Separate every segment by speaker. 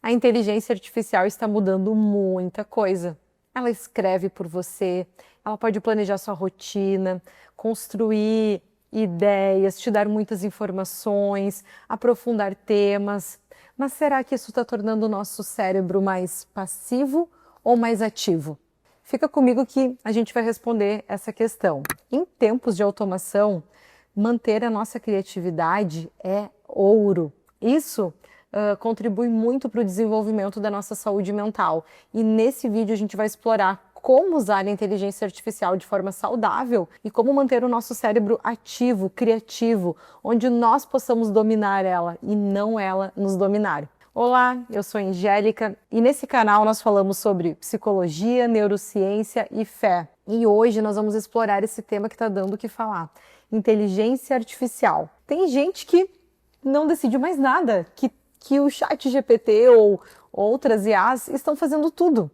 Speaker 1: A inteligência artificial está mudando muita coisa. Ela escreve por você, ela pode planejar sua rotina, construir ideias, te dar muitas informações, aprofundar temas. Mas será que isso está tornando o nosso cérebro mais passivo ou mais ativo? Fica comigo que a gente vai responder essa questão. Em tempos de automação, manter a nossa criatividade é ouro. Isso contribui muito para o desenvolvimento da nossa saúde mental. E nesse vídeo a gente vai explorar como usar a inteligência artificial de forma saudável e como manter o nosso cérebro ativo, criativo, onde nós possamos dominar ela e não ela nos dominar. Olá, eu sou Angélica e nesse canal nós falamos sobre psicologia, neurociência e fé. E hoje nós vamos explorar esse tema que está dando o que falar, inteligência artificial. Tem gente que não decide mais nada, que o ChatGPT ou outras IAs estão fazendo tudo.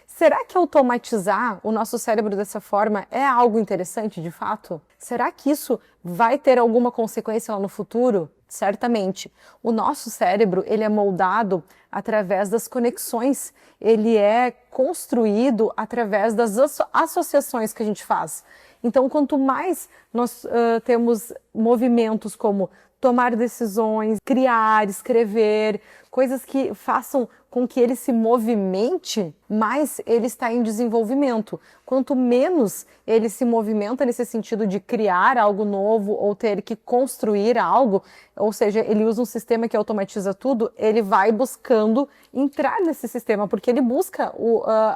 Speaker 1: Será que automatizar o nosso cérebro dessa forma é algo interessante de fato? Será que isso vai ter alguma consequência lá no futuro? Certamente. O nosso cérebro, ele é moldado através das conexões, ele é construído através das associações que a gente faz. Então, quanto mais nós temos movimentos como tomar decisões, criar, escrever, coisas que façam com que ele se movimente, mais ele está em desenvolvimento. Quanto menos ele se movimenta nesse sentido de criar algo novo ou ter que construir algo, ou seja, ele usa um sistema que automatiza tudo, ele vai buscando entrar nesse sistema, porque ele busca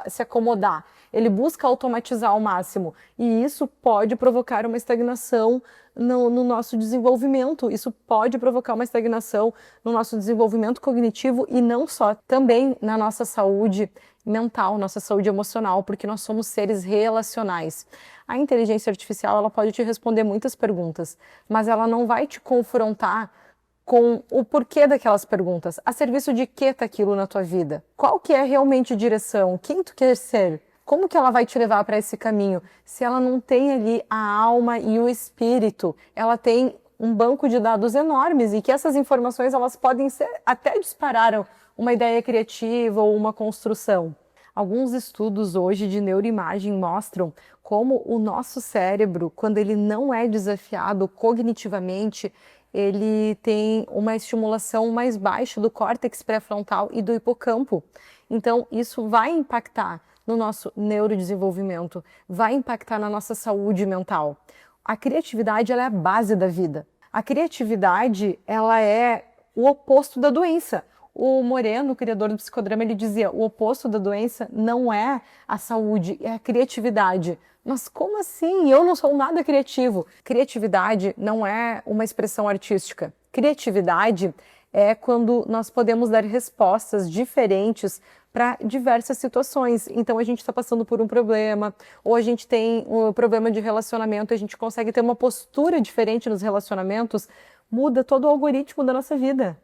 Speaker 1: se acomodar, ele busca automatizar ao máximo. E isso pode provocar uma estagnação no nosso desenvolvimento. Isso pode provocar uma estagnação no nosso desenvolvimento cognitivo e não só, também na nossa saúde mental, nossa saúde emocional, porque nós somos seres relacionais. A inteligência artificial, ela pode te responder muitas perguntas, mas ela não vai te confrontar com o porquê daquelas perguntas. A serviço de que está aquilo na tua vida? Qual que é realmente a direção? Quem tu quer ser? Como que ela vai te levar para esse caminho? Se ela não tem ali a alma e o espírito, ela tem um banco de dados enormes e que essas informações elas podem ser, até disparar uma ideia criativa ou uma construção. Alguns estudos hoje de neuroimagem mostram como o nosso cérebro, quando ele não é desafiado cognitivamente, ele tem uma estimulação mais baixa do córtex pré-frontal e do hipocampo. Então, isso vai impactar no nosso neurodesenvolvimento, vai impactar na nossa saúde mental. A criatividade, ela é a base da vida. A criatividade, ela é o oposto da doença. O Moreno, o criador do psicodrama, ele dizia, o oposto da doença não é a saúde, é a criatividade. Mas como assim? Eu não sou nada criativo. Criatividade não é uma expressão artística. Criatividade é quando nós podemos dar respostas diferentes para diversas situações. Então a gente está passando por um problema, ou a gente tem um problema de relacionamento, a gente consegue ter uma postura diferente nos relacionamentos, muda todo o algoritmo da nossa vida.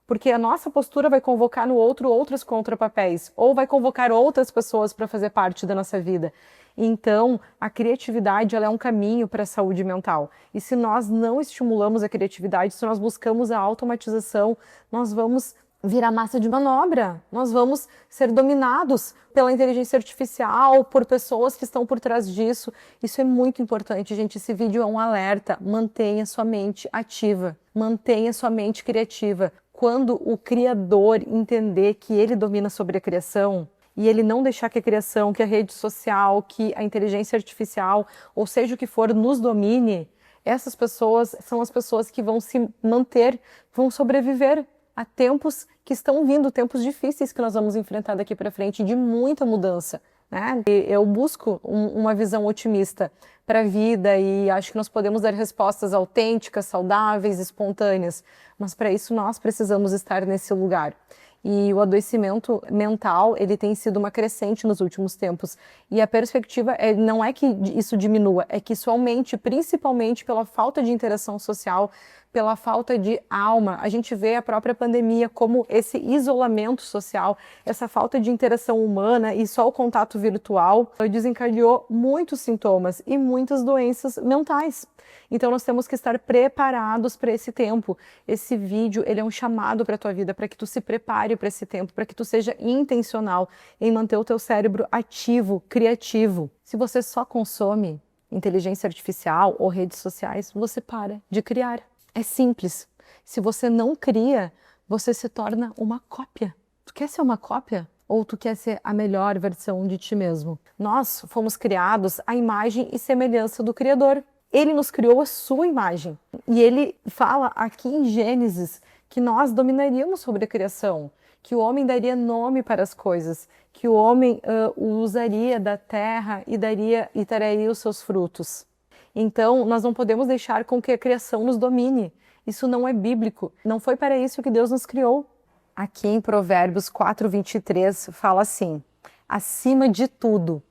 Speaker 1: Porque a nossa postura vai convocar no outro outros contrapapéis, ou vai convocar outras pessoas para fazer parte da nossa vida. Então, a criatividade ela é um caminho para a saúde mental. E se nós não estimulamos a criatividade, se nós buscamos a automatização, nós vamos virar massa de manobra. Nós vamos ser dominados pela inteligência artificial, por pessoas que estão por trás disso. Isso é muito importante, gente. Esse vídeo é um alerta. Mantenha sua mente ativa. Mantenha sua mente criativa. Quando o criador entender que ele domina sobre a criação, e ele não deixar que a criação, que a rede social, que a inteligência artificial, ou seja o que for, nos domine, essas pessoas são as pessoas que vão se manter, vão sobreviver a tempos que estão vindo, tempos difíceis que nós vamos enfrentar daqui para frente, de muita mudança, né? E eu busco uma visão otimista para a vida e acho que nós podemos dar respostas autênticas, saudáveis, espontâneas, mas para isso nós precisamos estar nesse lugar. E o adoecimento mental, ele tem sido uma crescente nos últimos tempos. E a perspectiva não é que isso diminua, é que isso aumente, principalmente pela falta de interação social, pela falta de alma. A gente vê a própria pandemia como esse isolamento social, essa falta de interação humana e só o contato virtual desencadeou muitos sintomas e muitas doenças mentais. Então nós temos que estar preparados para esse tempo. Esse vídeo, ele é um chamado para a tua vida, para que tu se prepare para esse tempo, para que tu seja intencional em manter o teu cérebro ativo, criativo. Se você só consome inteligência artificial ou redes sociais, você para de criar. É simples. Se você não cria, você se torna uma cópia. Tu quer ser uma cópia? Ou tu quer ser a melhor versão de ti mesmo? Nós fomos criados à imagem e semelhança do Criador. Ele nos criou a sua imagem. E ele fala aqui em Gênesis que nós dominaríamos sobre a criação, que o homem daria nome para as coisas, que o homem usaria da terra e traria os seus frutos. Então, nós não podemos deixar com que a criação nos domine. Isso não é bíblico. Não foi para isso que Deus nos criou. Aqui em Provérbios 4:23 fala assim: acima de tudo,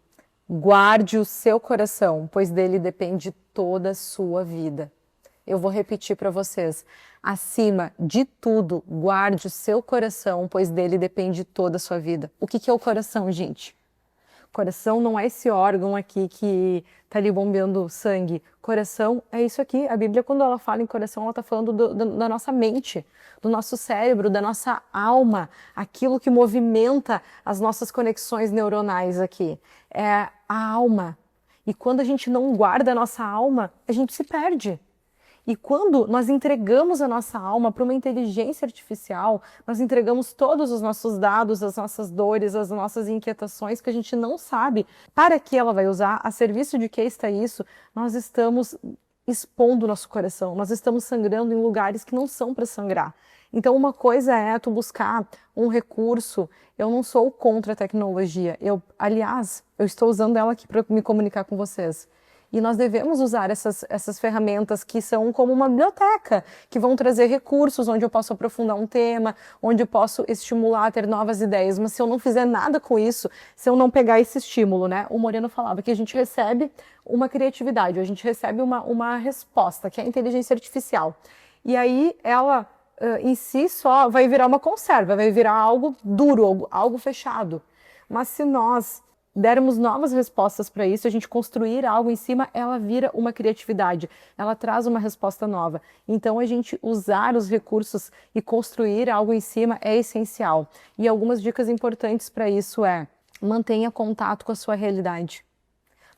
Speaker 1: guarde o seu coração, pois dele depende toda a sua vida. Eu vou repetir para vocês. Acima de tudo, guarde o seu coração, pois dele depende toda a sua vida. O que é o coração, gente? Coração não é esse órgão aqui que está ali bombeando sangue. Coração é isso aqui. A Bíblia, quando ela fala em coração, ela está falando da nossa mente, do nosso cérebro, da nossa alma, aquilo que movimenta as nossas conexões neuronais aqui. É a alma. E quando a gente não guarda a nossa alma, a gente se perde. E quando nós entregamos a nossa alma para uma inteligência artificial, nós entregamos todos os nossos dados, as nossas dores, as nossas inquietações que a gente não sabe para que ela vai usar, a serviço de que está isso, nós estamos expondo o nosso coração, nós estamos sangrando em lugares que não são para sangrar. Então uma coisa é tu buscar um recurso, eu não sou contra a tecnologia, aliás, eu estou usando ela aqui para me comunicar com vocês. E nós devemos usar essas ferramentas que são como uma biblioteca, que vão trazer recursos onde eu posso aprofundar um tema, onde eu posso estimular a ter novas ideias. Mas se eu não fizer nada com isso, se eu não pegar esse estímulo, né? O Moreno falava que a gente recebe uma criatividade, a gente recebe uma resposta, que é a inteligência artificial. E aí ela em si só vai virar uma conserva, vai virar algo duro, algo fechado. Mas se nós dermos novas respostas para isso, a gente construir algo em cima, ela vira uma criatividade, ela traz uma resposta nova. Então a gente usar os recursos e construir algo em cima é essencial. E algumas dicas importantes para isso é: mantenha contato com a sua realidade.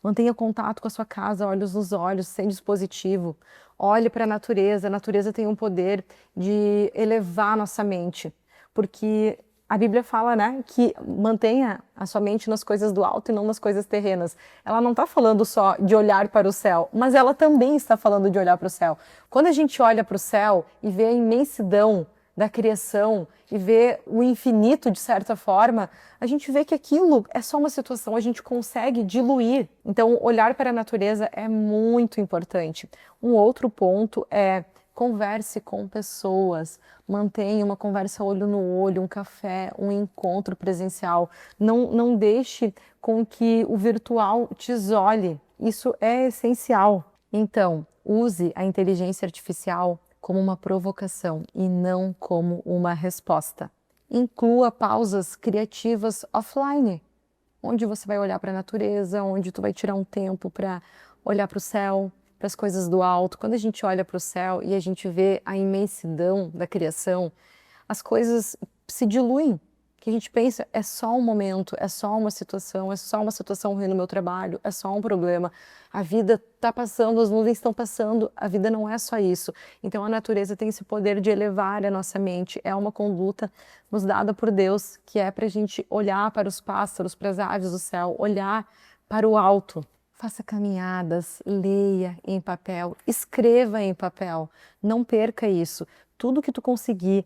Speaker 1: Mantenha contato com a sua casa, olhos nos olhos, sem dispositivo. Olhe para a natureza tem um poder de elevar nossa mente, porque a Bíblia fala, né, que mantenha a sua mente nas coisas do alto e não nas coisas terrenas. Ela não está falando só de olhar para o céu, mas ela também está falando de olhar para o céu. Quando a gente olha para o céu e vê a imensidão da criação e vê o infinito de certa forma, a gente vê que aquilo é só uma situação, a gente consegue diluir. Então, olhar para a natureza é muito importante. Um outro ponto é: converse com pessoas, mantenha uma conversa olho no olho, um café, um encontro presencial. Não deixe com que o virtual te isole. Isso é essencial. Então, use a inteligência artificial como uma provocação e não como uma resposta. Inclua pausas criativas offline, onde você vai olhar para a natureza, onde tu vai tirar um tempo para olhar para o céu, para as coisas do alto. Quando a gente olha para o céu e a gente vê a imensidão da criação, as coisas se diluem. Que a gente pensa, é só um momento, é só uma situação ruim no meu trabalho, é só um problema. A vida está passando, as nuvens estão passando, a vida não é só isso. Então a natureza tem esse poder de elevar a nossa mente. É uma conduta nos dada por Deus, que é para a gente olhar para os pássaros, para as aves do céu, olhar para o alto. Faça caminhadas, leia em papel, escreva em papel, não perca isso. Tudo que tu conseguir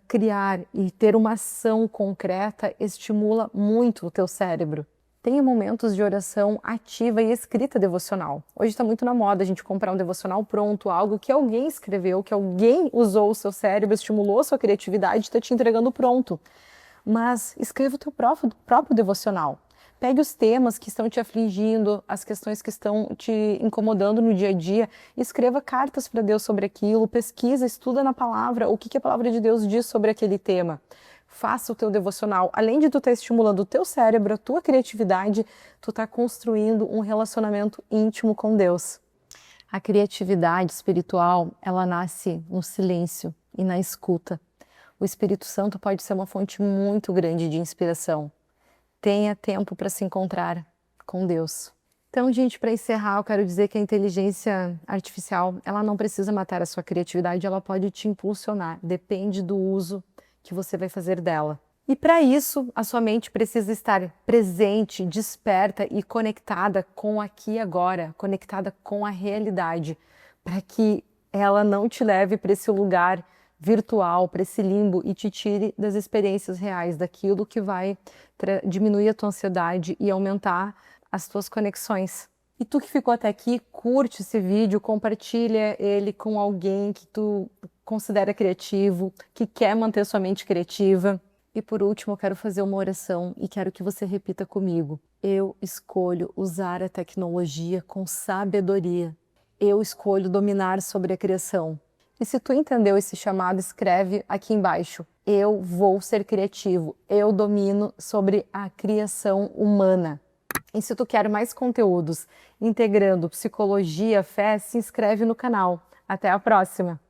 Speaker 1: criar e ter uma ação concreta estimula muito o teu cérebro. Tenha momentos de oração ativa e escrita devocional. Hoje está muito na moda a gente comprar um devocional pronto, algo que alguém escreveu, que alguém usou o seu cérebro, estimulou a sua criatividade e está te entregando pronto. Mas escreva o teu próprio devocional. Pegue os temas que estão te afligindo, as questões que estão te incomodando no dia a dia, escreva cartas para Deus sobre aquilo, pesquisa, estuda na palavra o que a palavra de Deus diz sobre aquele tema. Faça o teu devocional. Além de tu estar estimulando o teu cérebro, a tua criatividade, tu está construindo um relacionamento íntimo com Deus. A criatividade espiritual, ela nasce no silêncio e na escuta. O Espírito Santo pode ser uma fonte muito grande de inspiração. Tenha tempo para se encontrar com Deus. Então, gente, para encerrar, eu quero dizer que a inteligência artificial, ela não precisa matar a sua criatividade, ela pode te impulsionar. Depende do uso que você vai fazer dela. E para isso, a sua mente precisa estar presente, desperta e conectada com aqui e agora, conectada com a realidade, para que ela não te leve para esse lugar virtual, para esse limbo e te tire das experiências reais, daquilo que vai diminuir a tua ansiedade e aumentar as tuas conexões. E tu que ficou até aqui, curte esse vídeo, compartilha ele com alguém que tu considera criativo, que quer manter sua mente criativa. E por último, eu quero fazer uma oração e quero que você repita comigo. Eu escolho usar a tecnologia com sabedoria. Eu escolho dominar sobre a criação. E se tu entendeu esse chamado, escreve aqui embaixo. Eu vou ser criativo. Eu domino sobre a criação humana. E se tu quer mais conteúdos integrando psicologia, fé, se inscreve no canal. Até a próxima!